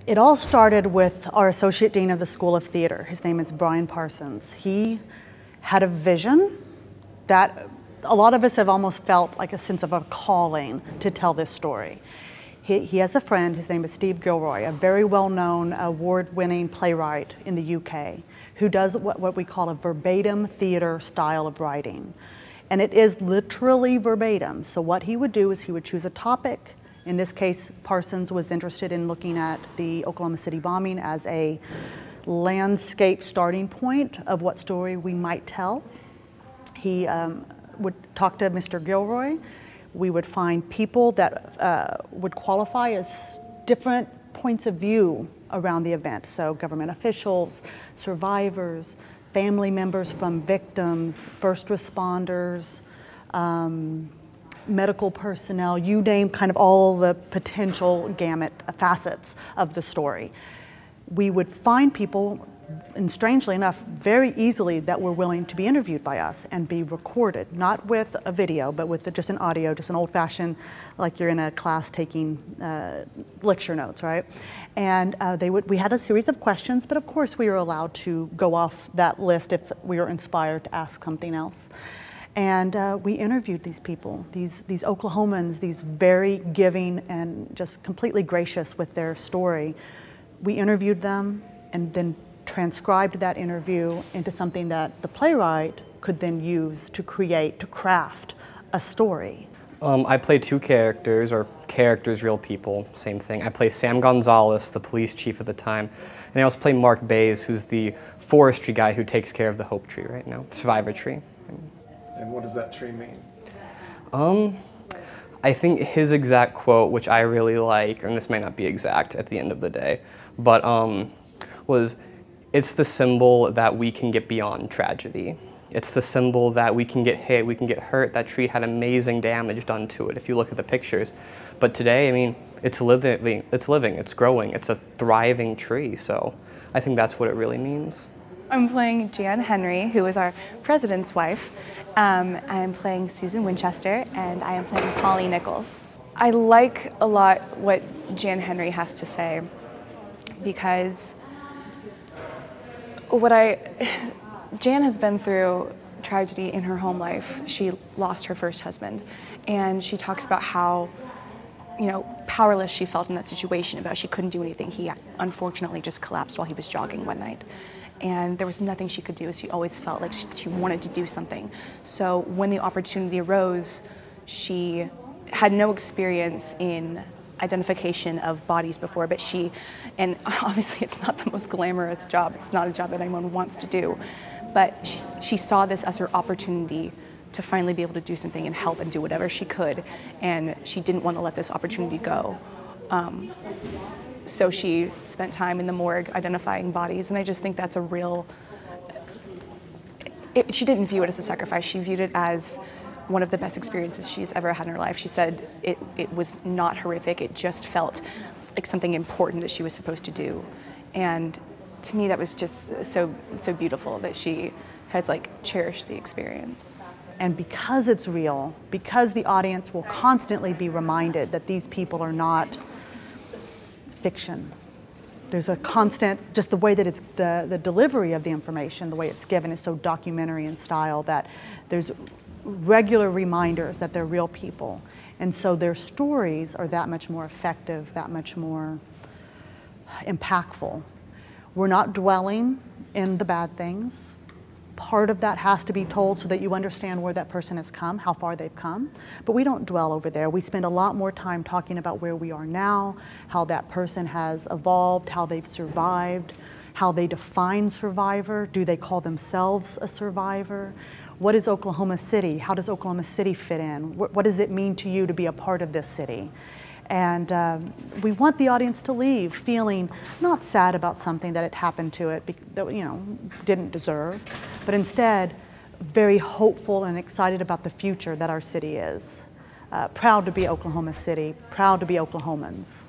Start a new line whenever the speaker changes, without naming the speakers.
It all started with our Associate Dean of the School of Theater. His name is Brian Parsons. He had a vision that a lot of us have almost felt like a sense of a calling to tell this story. He has a friend, his name is Steve Gilroy, a very well-known award-winning playwright in the UK, who does what we call a verbatim theater style of writing. And it is literally verbatim. So what he would do is he would choose a topic. In this case, Parsons was interested in looking at the Oklahoma City bombing as a landscape starting point of what story we might tell. He would talk to Mr. Gilroy. We would find people that would qualify as different points of view around the event. So government officials, survivors, family members from victims, first responders, medical personnel, you name kind of all the potential gamut facets of the story. We would find people, and strangely enough, very easily that were willing to be interviewed by us and be recorded, not with a video, but with just an audio, just an old-fashioned, like you're in a class taking lecture notes, right? And we had a series of questions, but of course we were allowed to go off that list if we were inspired to ask something else. And we interviewed these people, these Oklahomans, these very giving and just completely gracious with their story. We interviewed them and then transcribed that interview into something that the playwright could then use to create, to craft a story.
I play two characters, or characters, real people, same thing. I play Sam Gonzalez, the police chief at the time, and I also play Mark Bays, who's the forestry guy who takes care of the Hope Tree right now, Survivor Tree.
And what does that tree mean?
I think his exact quote, which I really like, and this may not be exact at the end of the day, but was, "It's the symbol that we can get beyond tragedy. It's the symbol that we can get hit, we can get hurt. That tree had amazing damage done to it if you look at the pictures. But today, I mean, it's living, it's growing, it's a thriving tree." So I think that's what it really means.
I'm playing Jan Henry, who is our president's wife. I'm playing Susan Winchester, and I am playing Polly Nichols. I like a lot what Jan Henry has to say, because Jan has been through tragedy in her home life. She lost her first husband, and she talks about how, you know, powerless she felt in that situation, about she couldn't do anything. He unfortunately just collapsed while he was jogging one night. And there was nothing she could do. She always felt like she wanted to do something. So when the opportunity arose, she had no experience in identification of bodies before, but and obviously it's not the most glamorous job. It's not a job that anyone wants to do. But she saw this as her opportunity to finally be able to do something and help and do whatever she could. And she didn't want to let this opportunity go. So she spent time in the morgue identifying bodies, and I just think that's a real, she didn't view it as a sacrifice, she viewed it as one of the best experiences she's ever had in her life. She said it was not horrific, it just felt like something important that she was supposed to do. And to me that was just so beautiful that she has like cherished the experience.
And because it's real, because the audience will constantly be reminded that these people are not fiction. There's a constant, just the way that it's, the delivery of the information, the way it's given is so documentary in style that there's regular reminders that they're real people. And so their stories are that much more effective, that much more impactful. We're not dwelling in the bad things. Part of that has to be told so that you understand where that person has come, how far they've come. But we don't dwell over there. We spend a lot more time talking about where we are now, how that person has evolved, how they've survived, how they define survivor. Do they call themselves a survivor? What is Oklahoma City? How does Oklahoma City fit in? What does it mean to you to be a part of this city? And we want the audience to leave feeling not sad about something that had happened to it that, you know, didn't deserve, but instead very hopeful and excited about the future that our city is. Proud to be Oklahoma City, proud to be Oklahomans.